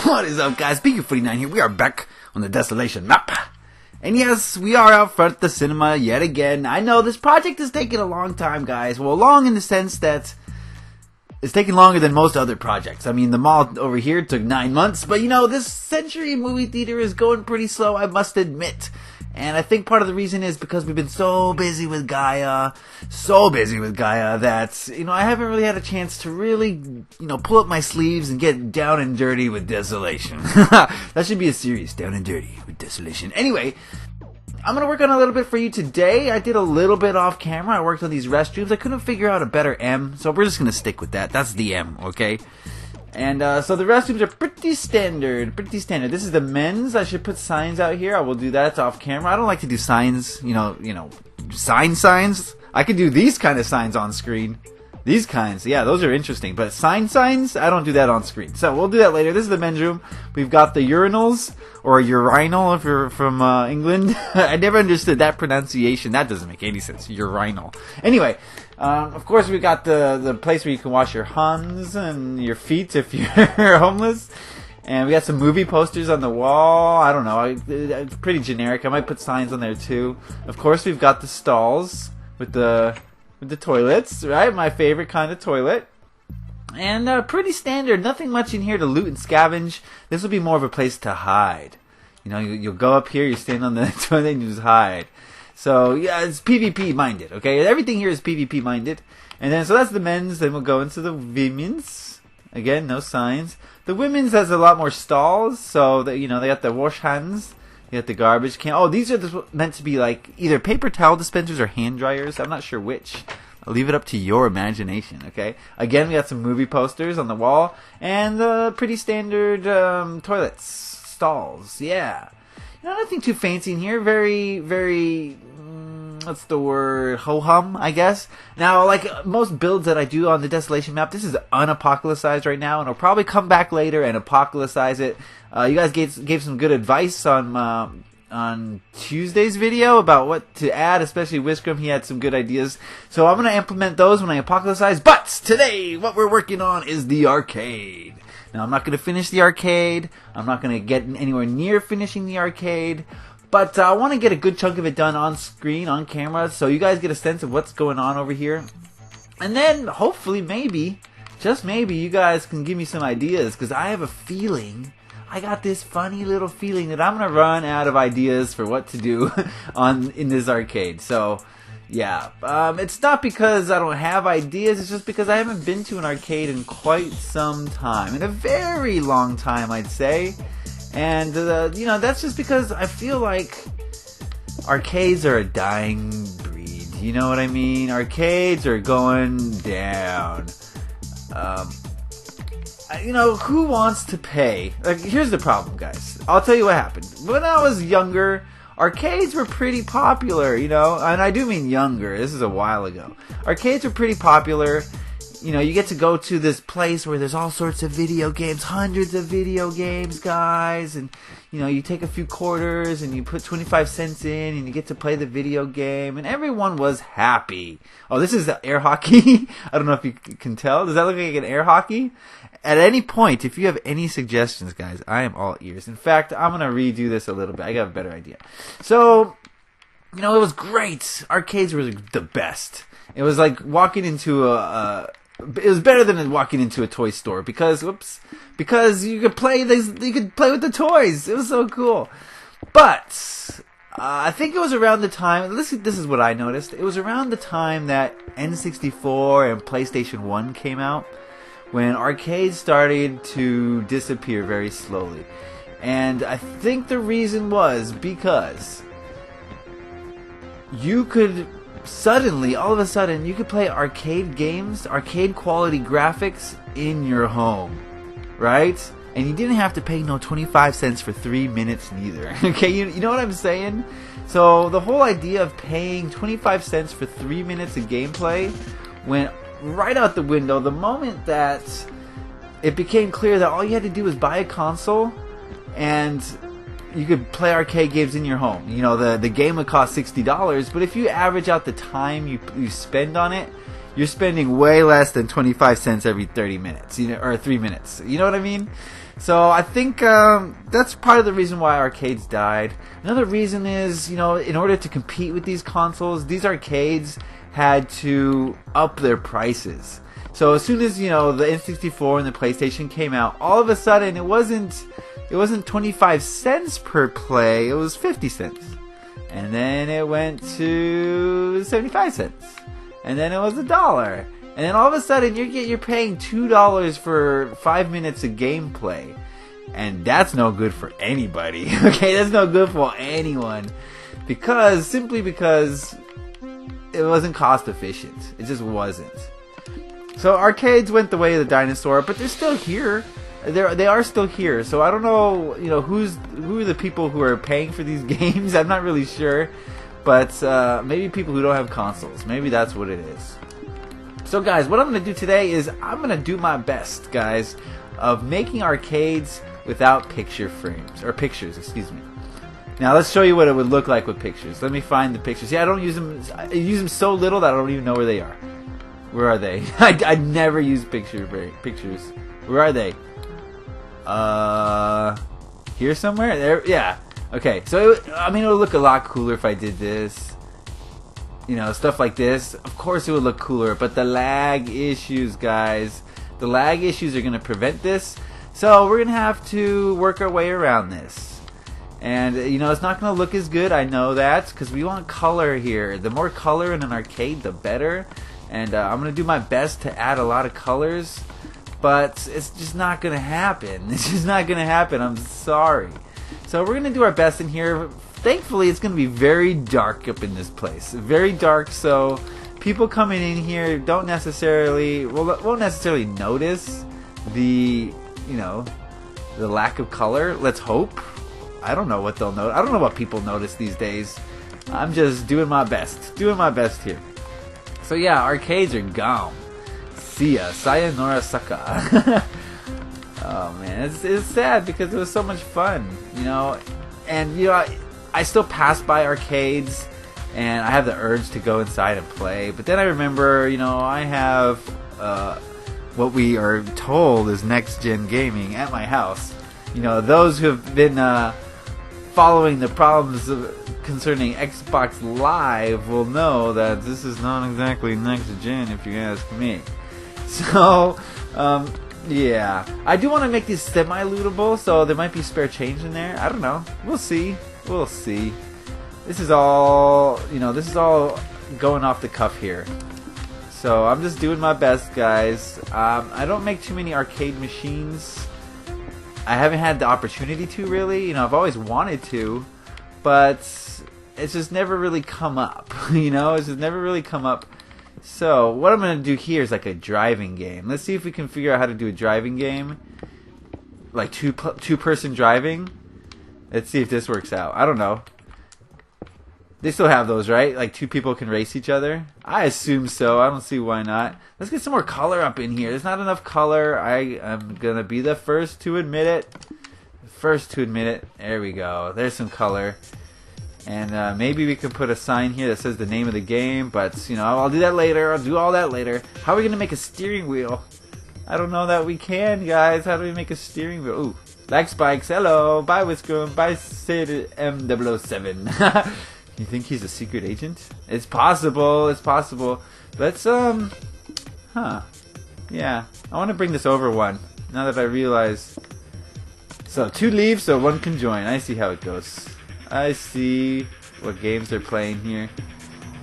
What is up, guys? Beancrew49 here. We are back on the Desolation map. And yes, we are out front at the cinema yet again. I know this project is taking a long time, guys. Well, long in the sense that it's taking longer than most other projects. I mean, the mall over here took 9 months. But, you know, this Century movie theater is going pretty slow, I must admit. And I think part of the reason is because we've been so busy with Gaia, that, you know, I haven't really had a chance to really, you know, pull up my sleeves and get down and dirty with Desolation. That should be a series, Down and Dirty with Desolation. Anyway, I'm going to work on a little bit for you today. I did a little bit off camera. I worked on these restrooms. I couldn't figure out a better M, so we're just going to stick with that. That's the M, okay? And so the restrooms are pretty standard, This is the men's. I should put signs out here. I will do that. It's off camera. I don't like to do signs, you know, signs. I could do these kind of signs on screen. These kinds, yeah, those are interesting. But signs, I don't do that on screen. So we'll do that later. This is the men's room. We've got the urinals, or urinal if you're from England. I never understood that pronunciation. That doesn't make any sense. Urinal. Anyway, of course we got the place where you can wash your hands and your feet if you're homeless. And we got some movie posters on the wall. I don't know. It's pretty generic. I might put signs on there too. Of course we've got the stalls with the toilets, right? My favorite kind of toilet. And pretty standard. Nothing much in here to loot and scavenge. This will be more of a place to hide. You know, you'll go up here, you stand on the toilet, and you just hide. So, yeah, it's PvP minded, okay? Everything here is PvP minded. And then, so that's the men's. Then we'll go into the women's. Again, no signs. The women's has a lot more stalls. So, you know, they got the wash hands. You got the garbage can. Oh, these are meant to be like either paper towel dispensers or hand dryers. I'm not sure which. I'll leave it up to your imagination, okay? Again, we got some movie posters on the wall. And pretty standard toilets. Stalls, yeah. You know, nothing too fancy in here. Very, very, what's the word? Ho-hum, I guess. Now, like most builds that I do on the Desolation map, this is unapocalypsized right now. And I'll probably come back later and apocalypsize it. You guys gave some good advice on Tuesday's video about what to add, especially Whiscrum. He had some good ideas. So I'm going to implement those when I apocalypsize. But today, what we're working on is the arcade. Now, I'm not going to finish the arcade. I'm not going to get anywhere near finishing the arcade. But I want to get a good chunk of it done on screen, on camera, so you guys get a sense of what's going on over here. And then, hopefully, maybe, just maybe, you guys can give me some ideas, because I have a feeling, I got this funny little feeling that I'm going to run out of ideas for what to do in this arcade. So, yeah, it's not because I don't have ideas, it's just because I haven't been to an arcade in quite some time. In a very long time, I'd say. And, you know, that's just because I feel like arcades are a dying breed. You know what I mean? Arcades are going down. You know, who wants to pay? Like, here's the problem, guys. I'll tell you what happened. When I was younger, arcades were pretty popular, you know? And I do mean younger. This is a while ago. Arcades were pretty popular. You know, you get to go to this place where there's all sorts of video games, hundreds of video games, guys, and, you know, you take a few quarters and you put 25 cents in and you get to play the video game, and everyone was happy. Oh, this is the air hockey. I don't know if you can tell. Does that look like an air hockey? At any point, if you have any suggestions, guys, I am all ears. In fact, I'm going to redo this a little bit. I got a better idea. So, you know, it was great. Arcades were the best. It was like walking into it was better than walking into a toy store because you could play you could play with the toys. It was so cool. But I think it was around the time. This is what I noticed. It was around the time that N64 and PlayStation 1 came out, when arcades started to disappear very slowly. And I think the reason was because you could suddenly, all of a sudden, you could play arcade games, arcade quality graphics in your home, right? And you didn't have to pay no 25 cents for 3 minutes neither. Okay, you know what I'm saying? So the whole idea of paying 25 cents for 3 minutes of gameplay went right out the window the moment that it became clear that all you had to do was buy a console and you could play arcade games in your home. You know, the game would cost $60, but if you average out the time you spend on it, you're spending way less than 25 cents every 30 minutes, you know, or 3 minutes. You know what I mean? So I think that's part of the reason why arcades died. Another reason is, in order to compete with these consoles, these arcades had to up their prices. So as soon as, the N64 and the PlayStation came out, all of a sudden it wasn't 25 cents per play, it was 50 cents. And then it went to 75 cents. And then it was $1. And then all of a sudden you're paying $2 for 5 minutes of gameplay. And that's no good for anybody. Okay, that's no good for anyone. Simply because it wasn't cost efficient. It just wasn't. So arcades went the way of the dinosaur, but they're still here. They are still here, so I don't know, who are the people who are paying for these games. I'm not really sure, but maybe people who don't have consoles. Maybe that's what it is. So guys, what I'm going to do today is I'm going to do my best, guys, of making arcades without pictures, excuse me. Now let's show you what it would look like with pictures. Let me find the pictures. Yeah, I don't use them. I use them so little that I don't even know where they are. Where are they? I never use pictures. Where are they? Here somewhere? There, yeah. Okay, so it would look a lot cooler if I did this. Stuff like this. Of course it would look cooler, but the lag issues, guys. The lag issues are going to prevent this. So we're going to have to work our way around this. And, it's not going to look as good, I know that, because we want color here. The more color in an arcade, the better. And I'm going to do my best to add a lot of colors. But it's just not going to happen. It's just not going to happen. I'm sorry. So we're going to do our best in here. Thankfully, it's going to be very dark up in this place. Very dark, so people coming in here won't necessarily notice the lack of color. Let's hope. I don't know what they'll notice. I don't know what people notice these days. I'm just doing my best. Doing my best here. So yeah, arcades are gone. See ya. Sayonara sucker. Oh man, it's sad because it was so much fun, And I still pass by arcades, and I have the urge to go inside and play. But then I remember, I have what we are told is next-gen gaming at my house. Those who have been following the problems concerning Xbox Live will know that this is not exactly next-gen, if you ask me. So, yeah. I do want to make these semi-lootable, so there might be spare change in there. I don't know. We'll see. We'll see. This is all, going off the cuff here. So I'm just doing my best, guys. I don't make too many arcade machines. I haven't had the opportunity to, really. I've always wanted to, but it's just never really come up. It's just never really come up. So what I'm going to do here is like a driving game. Let's see if we can figure out how to do a driving game. Like two-person driving. Let's see if this works out. I don't know. They still have those, right? Like two people can race each other? I assume so. I don't see why not. Let's get some more color up in here. There's not enough color. I am going to be the first to admit it. There we go. There's some color. And maybe we can put a sign here that says the name of the game. But, I'll do that later. I'll do all that later. How are we going to make a steering wheel? I don't know that we can, guys. How do we make a steering wheel? Ooh. Like Spikes, hello. Bye, Whisker. Bye, Sid M007. You think he's a secret agent? It's possible. It's possible. Let's, Yeah. I want to bring this over one. Now that I realize. So, 2 leave so 1 can join. I see how it goes. I see what games they're playing here.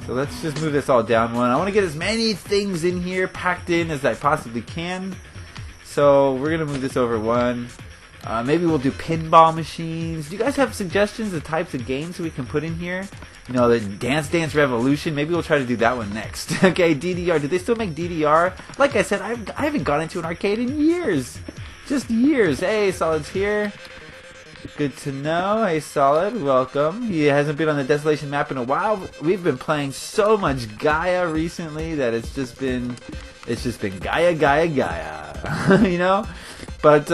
So let's just move this all down 1. I want to get as many things in here packed in as I possibly can. So we're going to move this over 1. Maybe we'll do pinball machines. Do you guys have suggestions of types of games we can put in here? The Dance Dance Revolution. Maybe we'll try to do that one next. Okay, DDR. Do they still make DDR? Like I said, I haven't gone into an arcade in years. Just years. Hey, Solid's here. Good to know. Hey, Solid. Welcome. He hasn't been on the Desolation map in a while. We've been playing so much Gaia recently that it's just been Gaia. But,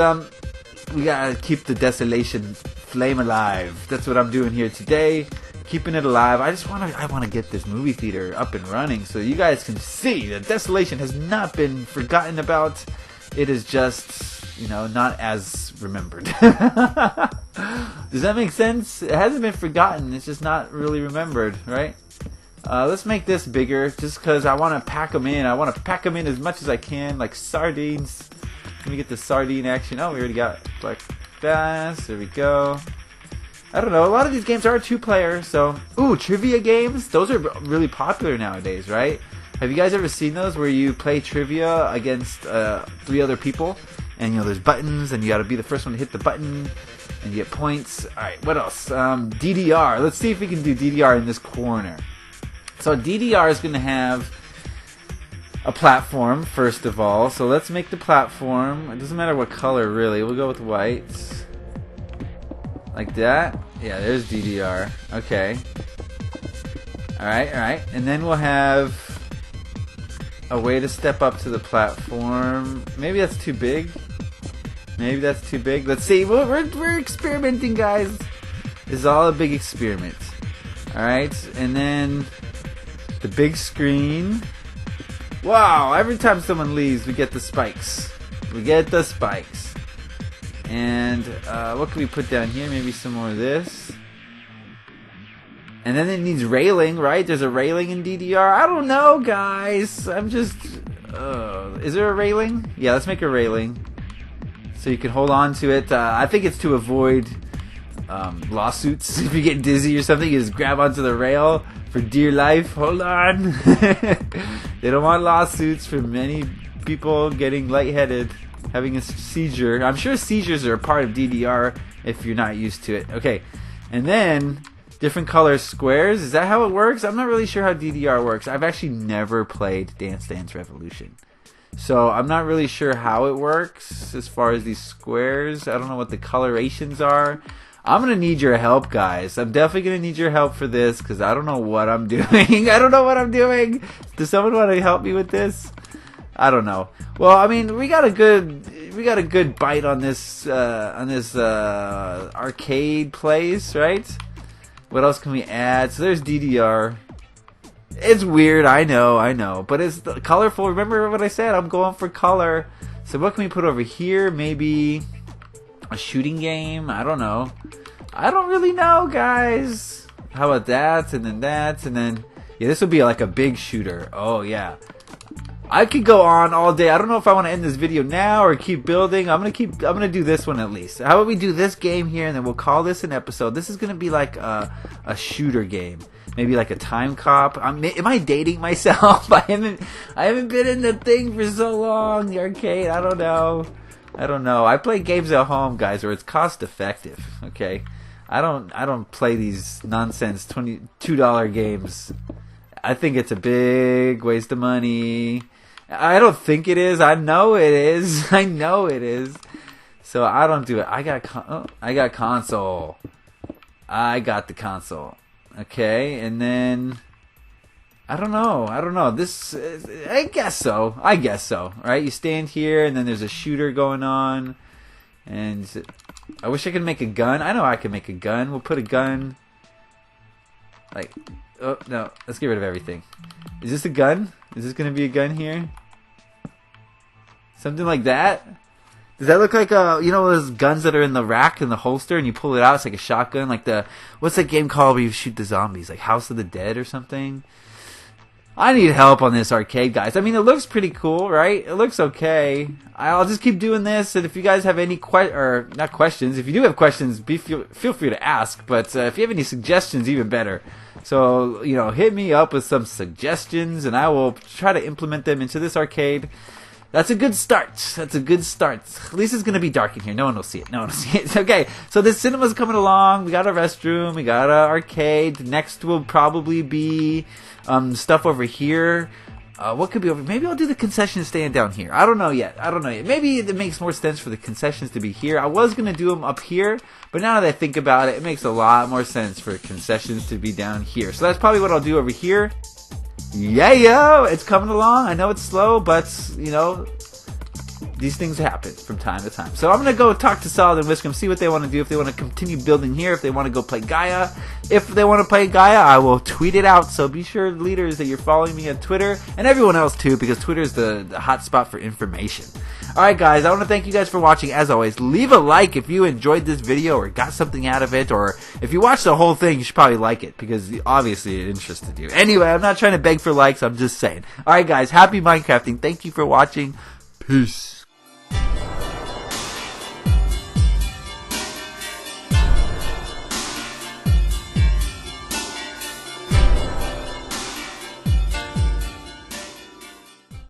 we gotta keep the Desolation flame alive. That's what I'm doing here today. Keeping it alive. I wanna get this movie theater up and running so you guys can see that Desolation has not been forgotten about. It is just you know, not as remembered. Does that make sense? It hasn't been forgotten. It's just not really remembered, right? Let's make this bigger, just because I want to pack them in. I want to pack them in as much as I can, like sardines. Let me get the sardine action. Oh, we already got like fast. There we go. I don't know. A lot of these games are 2-player, so trivia games. Those are really popular nowadays, right? Have you guys ever seen those where you play trivia against 3 other people, and you know there's buttons, and you got to be the first one to hit the button, and you get points. All right, what else? DDR. Let's see if we can do DDR in this corner. So DDR is going to have a platform, first of all. So let's make the platform. It doesn't matter what color, really. We'll go with white. Like that. Yeah, there's DDR. Okay. Alright, alright. And then we'll have a way to step up to the platform. Maybe that's too big. Maybe that's too big. Let's see. We're experimenting, guys. This is all a big experiment. Alright, and then the big screen. Wow, every time someone leaves, we get the spikes. We get the spikes. And what can we put down here? Maybe some more of this. And then it needs railing, right? There's a railing in DDR. I don't know, guys. I'm just... is there a railing? Yeah, let's make a railing. So you can hold on to it. I think it's to avoid lawsuits. If you get dizzy or something, you just grab onto the rail for dear life. Hold on. They don't want lawsuits from many people getting lightheaded, having a seizure. I'm sure seizures are a part of DDR if you're not used to it. Okay, and then different color squares. Is that how it works? I'm not really sure how DDR works. I've actually never played Dance Dance Revolution, so I'm not really sure how it works as far as these squares. I don't know what the colorations are. I'm going to need your help, guys. I'm definitely going to need your help for this because I don't know what I'm doing. I don't know what I'm doing. Does someone want to help me with this? I don't know. Well, I mean, we got a good bite on this arcade place, right? What else can we add? So there's DDR. It's weird, I know, but it's colorful. Remember what I said? I'm going for color. So what can we put over here? Maybe a shooting game? I don't know. I don't really know, guys. How about that? And then that, and then yeah, this would be like a big shooter. Oh yeah. I could go on all day. I don't know if I want to end this video now or keep building. I'm gonna do this one at least. How about we do this game here and then we'll call this an episode. This is gonna be like a shooter game. Maybe like a time cop. Am I dating myself? I haven't been in the thing for so long, the arcade. I don't know. I play games at home, guys, where it's cost effective. Okay, I don't play these nonsense $22 games. I think it's a big waste of money. I don't think it is. I know it is. I know it is. So I don't do it. I got console. I got the console. Okay, and then I don't know. This, I guess so. Right? You stand here, and then there's a shooter going on, and I wish I could make a gun. I know I can make a gun. We'll put a gun. Like, oh no, let's get rid of everything. Is this a gun? Is this gonna be a gun here? Something like that? Does that look like you know those guns that are in the rack in the holster and you pull it out? It's like a shotgun, like what's that game called where you shoot the zombies? Like House of the Dead or something? I need help on this arcade, guys. I mean, it looks pretty cool, right? It looks okay. I'll just keep doing this, and if you guys have any not questions, if you do have questions, feel free to ask. But if you have any suggestions, even better. So, you know, hit me up with some suggestions, and I will try to implement them into this arcade. That's a good start. At least it's going to be dark in here. No one will see it. Okay, so the cinema's coming along. We got a restroom. We got an arcade. Next will probably be stuff over here. What could be over? Maybe I'll do the concession stand down here. I don't know yet. Maybe it makes more sense for the concessions to be here. I was going to do them up here, but now that I think about it, it makes a lot more sense for concessions to be down here. So that's probably what I'll do over here. Yeah, yo, it's coming along. I know it's slow, but, you know, these things happen from time to time. So I'm going to go talk to Solid and Whiskum, see what they want to do, if they want to continue building here, if they want to go play Gaia. If they want to play Gaia, I will tweet it out. So be sure, leaders, that you're following me on Twitter, and everyone else too, because Twitter is the hot spot for information. Alright guys, I want to thank you guys for watching. As always, leave a like if you enjoyed this video or got something out of it, or if you watched the whole thing, you should probably like it, because obviously it interested you. Anyway, I'm not trying to beg for likes, I'm just saying. Alright guys, happy Minecrafting. Thank you for watching. Peace.